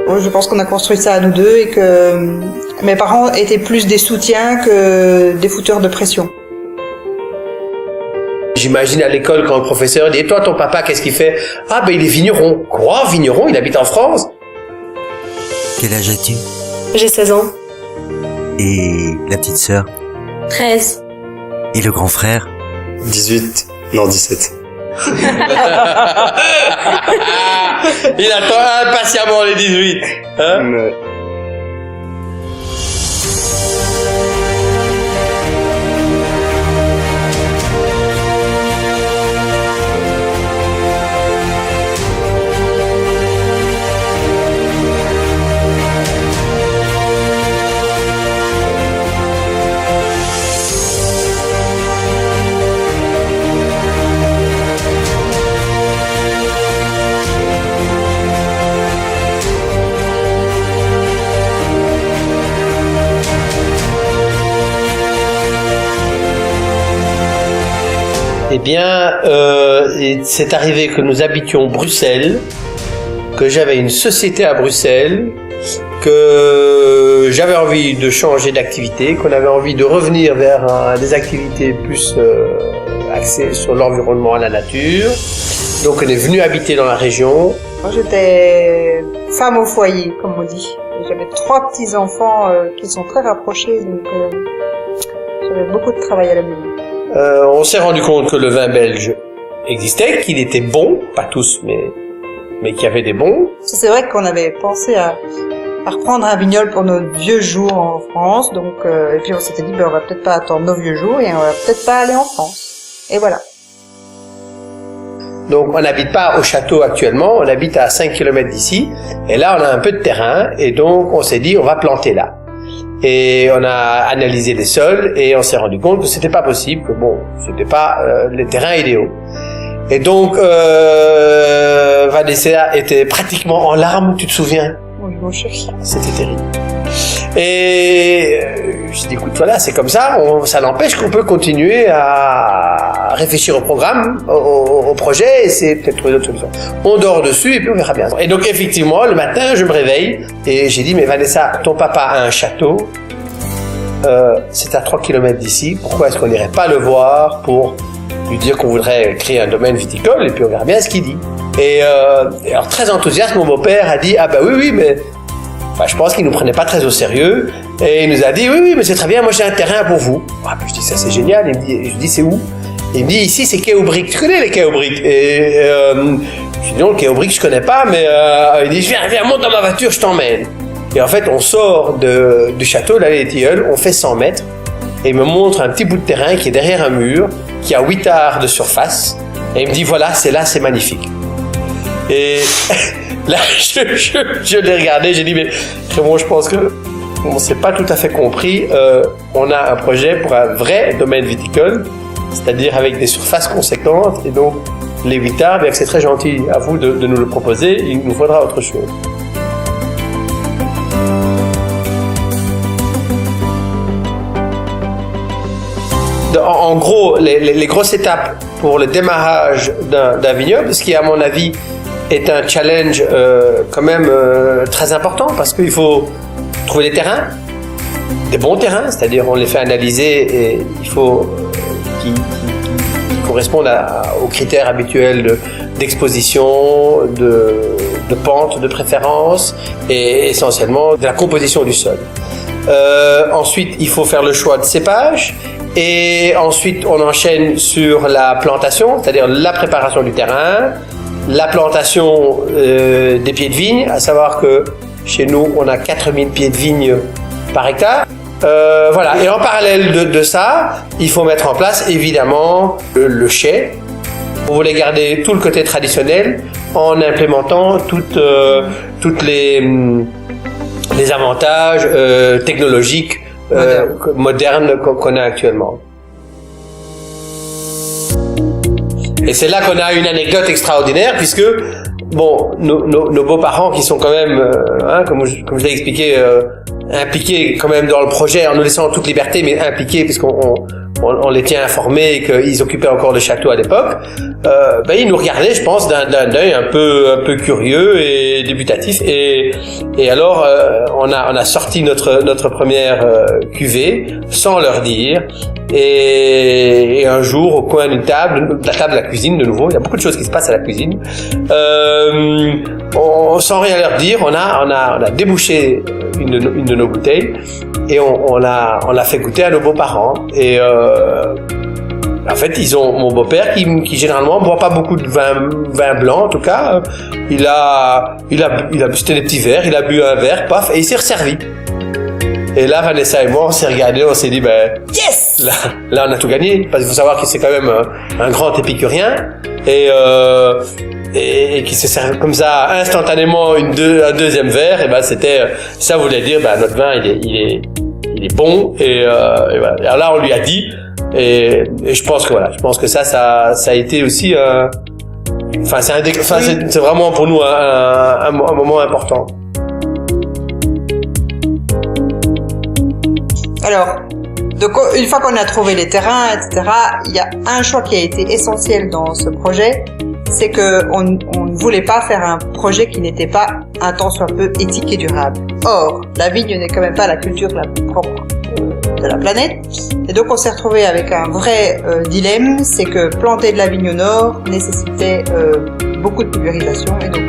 Je pense qu'on a construit ça à nous deux et que mes parents étaient plus des soutiens que des fouteurs de pression. J'imagine à l'école quand le professeur dit « Et toi, ton papa, qu'est-ce qu'il fait ?»« Ah ben il est vigneron. »« Quoi, vigneron? Il habite en France ?» Quel âge as-tu? J'ai 16 ans. Et la petite sœur? 13. Et le grand frère? 18. Non, 17. Il attend impatiemment les 18. Hein? Eh bien, c'est arrivé que nous habitions Bruxelles, que j'avais une société à Bruxelles, que j'avais envie de changer d'activité, qu'on avait envie de revenir vers des activités plus axées sur l'environnement et la nature. Donc on est venu habiter dans la région. Moi, j'étais femme au foyer, comme on dit. J'avais 3 petits-enfants qui sont très rapprochés, donc j'avais beaucoup de travail à la maison. On s'est rendu compte que le vin belge existait, qu'il était bon, pas tous, mais qu'il y avait des bons. C'est vrai qu'on avait pensé à reprendre un vignoble pour nos vieux jours en France, donc et puis on s'était dit on va peut-être pas attendre nos vieux jours et on va peut-être pas aller en France. Et voilà. Donc on n'habite pas au château actuellement, on habite à 5 km d'ici, et là on a un peu de terrain, et donc on s'est dit on va planter là. Et on a analysé les sols et on s'est rendu compte que c'était pas possible, que bon, c'était pas les terrains idéaux. Et donc Vanessa était pratiquement en larmes, tu te souviens? Oui, mon chéri. C'était terrible. Et je dis écoute, voilà, c'est comme ça, ça n'empêche qu'on peut continuer à réfléchir au programme, au projet, et c'est peut-être trouver d'autres solutions. On dort dessus et puis on verra bien. Et donc effectivement, le matin, je me réveille et j'ai dit mais Vanessa, ton papa a un château, c'est à 3 km d'ici, pourquoi est-ce qu'on n'irait pas le voir pour lui dire qu'on voudrait créer un domaine viticole et puis on verra bien ce qu'il dit. Et alors très enthousiaste, mon beau-père a dit ah bah oui mais je pense qu'il nous prenait pas très au sérieux et il nous a dit oui mais c'est très bien, moi j'ai un terrain pour vous. Ah puis je dis ça c'est génial, je dis c'est où? Il me dit ici c'est quai aux briques, tu connais les quais aux briques? Et je dis non, le quai aux briques je connais pas, mais il dit viens monte dans ma voiture, je t'emmène. Et en fait on sort du château d'Allée des Tilleuls, on fait 100 mètres et il me montre un petit bout de terrain qui est derrière un mur, qui a 8 arts de surface et il me dit voilà c'est magnifique. Et là, je l'ai regardé, j'ai dit, mais Raymond, je pense que on s'est pas tout à fait compris. On a un projet pour un vrai domaine viticole, c'est-à-dire avec des surfaces conséquentes. Et donc, les 8 arts, bien que c'est très gentil à vous de nous le proposer, il nous faudra autre chose. En gros, les grosses étapes pour le démarrage d'un vignoble, ce qui, à mon avis, est un challenge quand même très important parce qu'il faut trouver des terrains, des bons terrains, c'est-à-dire on les fait analyser et il faut qu'ils correspondent aux critères habituels d'exposition, de pente, de préférence et essentiellement de la composition du sol. Ensuite, il faut faire le choix de cépage et ensuite on enchaîne sur la plantation, c'est-à-dire la préparation du terrain, la plantation des pieds de vigne, à savoir que chez nous, on a 4000 pieds de vigne par hectare. Voilà. Et en parallèle de ça, il faut mettre en place évidemment le chai. Vous voulez garder tout le côté traditionnel en implémentant toutes les avantages technologiques modernes qu'on a actuellement. Et c'est là qu'on a une anecdote extraordinaire puisque bon, nos beaux-parents qui sont quand même, comme je l'ai expliqué, impliqués quand même dans le projet en nous laissant toute liberté, mais impliqués puisqu'on on les tient informés qu'ils occupaient encore le château à l'époque, ils nous regardaient, je pense, d'un œil un peu curieux et dubitatif. Et alors, on a sorti notre première cuvée sans leur dire. Et un jour, au coin d'une table, la table de la cuisine de nouveau, il y a beaucoup de choses qui se passent à la cuisine. Sans rien leur dire, on a débouché une de nos bouteilles et on l'a fait goûter à nos beaux-parents. Et en fait, ils ont mon beau-père qui généralement boit pas beaucoup de vin blanc en tout cas. Il a c'était des petits verres, il a bu un verre, paf, et il s'est resservi. Et là, Vanessa et moi, on s'est regardés, on s'est dit, yes! Là, on a tout gagné. Parce qu'il faut savoir que c'est quand même un grand épicurien. Et qui se sert comme ça instantanément un deuxième verre. Et ça voulait dire, notre vin, il est bon. Et voilà. Alors là, on lui a dit. Et je pense que ça a été aussi, c'est vraiment pour nous un moment important. Alors, donc une fois qu'on a trouvé les terrains, etc., il y a un choix qui a été essentiel dans ce projet, c'est que on ne voulait pas faire un projet qui n'était pas un tant soit peu éthique et durable. Or, la vigne n'est quand même pas la culture la plus propre de la planète, et donc on s'est retrouvé avec un vrai dilemme, c'est que planter de la vigne au nord nécessitait beaucoup de pulvérisation, et donc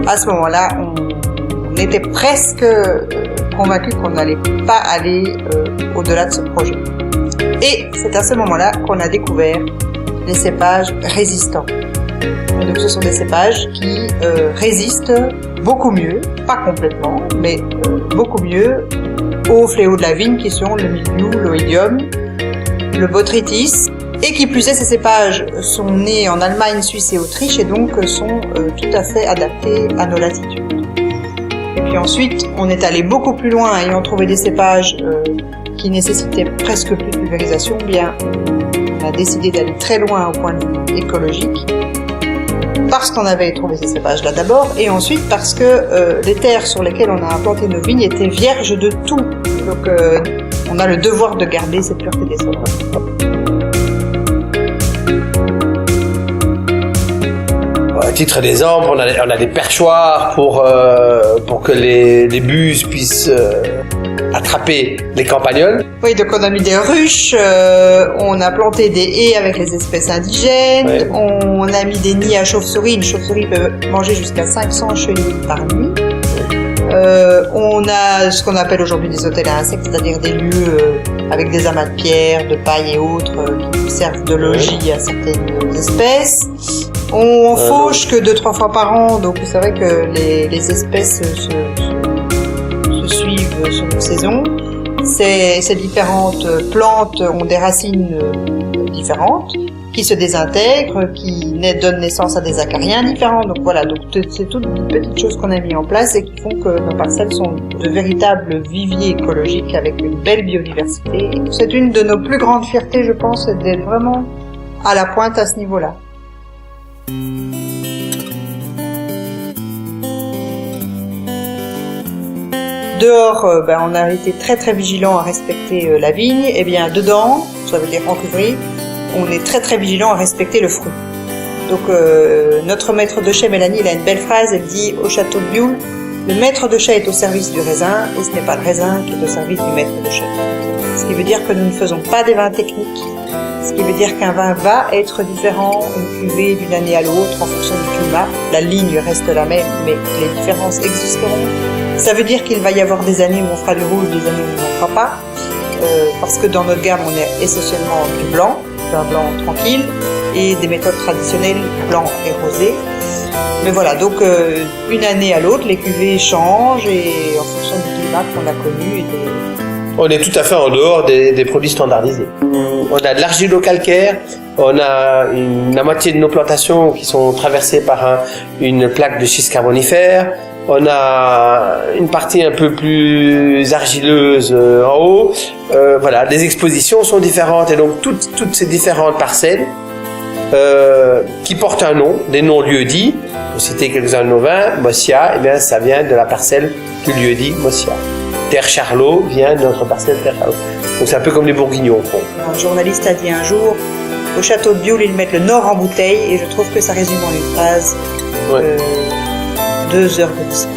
à ce moment-là, on était presque convaincu qu'on n'allait pas aller au-delà de ce projet. Et c'est à ce moment-là qu'on a découvert les cépages résistants. Et donc ce sont des cépages qui résistent beaucoup mieux, pas complètement, mais beaucoup mieux aux fléaux de la vigne qui sont le mildiou, l'oïdium, le botrytis. Et qui plus est, ces cépages sont nés en Allemagne, Suisse et Autriche et donc sont tout à fait adaptés à nos latitudes. Et puis ensuite, on est allé beaucoup plus loin, ayant trouvé des cépages qui nécessitaient presque plus de pulvérisation. Bien, on a décidé d'aller très loin au point de vue écologique, parce qu'on avait trouvé ces cépages-là d'abord, et ensuite parce que les terres sur lesquelles on a implanté nos vignes étaient vierges de tout. Donc, on a le devoir de garder cette pureté des sols. À titre d'exemple, on a des perchoirs pour que les buses puissent attraper les campagnols. Oui, donc on a mis des ruches, on a planté des haies avec les espèces indigènes, ouais. On a mis des nids à chauves-souris. Une chauve-souris peut manger jusqu'à 500 chenilles par nuit. On a ce qu'on appelle aujourd'hui des hôtels à insectes, c'est-à-dire des lieux avec des amas de pierres, de paille et autres qui servent de logis à certaines espèces. On fauche que 2-3 fois par an, donc c'est vrai que les espèces se suivent selon saison. Ces différentes plantes ont des racines différentes qui se désintègrent, qui donnent naissance à des acariens différents. Donc voilà, donc c'est toutes des petites choses qu'on a mis en place et qui font que nos parcelles sont de véritables viviers écologiques avec une belle biodiversité. Et c'est une de nos plus grandes fiertés, je pense, d'être vraiment à la pointe à ce niveau-là. Dehors, on a été très très vigilant à respecter la vigne. Et bien dedans, ça veut dire en cuverie, on est très très vigilant à respecter le fruit. Donc notre maître de chai Mélanie, il a une belle phrase, elle dit au château de Bioul, le maître de chai est au service du raisin et ce n'est pas le raisin qui est au service du maître de chai. Ce qui veut dire que nous ne faisons pas des vins techniques. Ce qui veut dire qu'un vin va être différent, une cuvée d'une année à l'autre en fonction du climat. La ligne reste la même, mais les différences existeront. Ça veut dire qu'il va y avoir des années où on fera du rouge, des années où on n'en fera pas. Parce que dans notre gamme, on est essentiellement du blanc, d'un blanc tranquille, et des méthodes traditionnelles, blanc et rosé. Mais voilà, donc une année à l'autre, les cuvées changent et en fonction du climat qu'on a connu. On est tout à fait en dehors des produits standardisés. On a de l'argilo-calcaire, on a la moitié de nos plantations qui sont traversées par une plaque de schiste carbonifère. On a une partie un peu plus argileuse en haut. Voilà, les expositions sont différentes et donc toutes ces différentes parcelles qui portent un nom, des noms lieux-dits. Pour citer quelques-uns de nos vins, Mossia, eh bien ça vient de la parcelle du lieu-dit Mossia. Terre Charlot vient de notre parcelle Terre Charlot. Donc c'est un peu comme les Bourguignons, au fond. Un journaliste a dit un jour, au château de Bioul, ils mettent le Nord en bouteille, et je trouve que ça résume en une phrase Ouais. 2 heures de discours.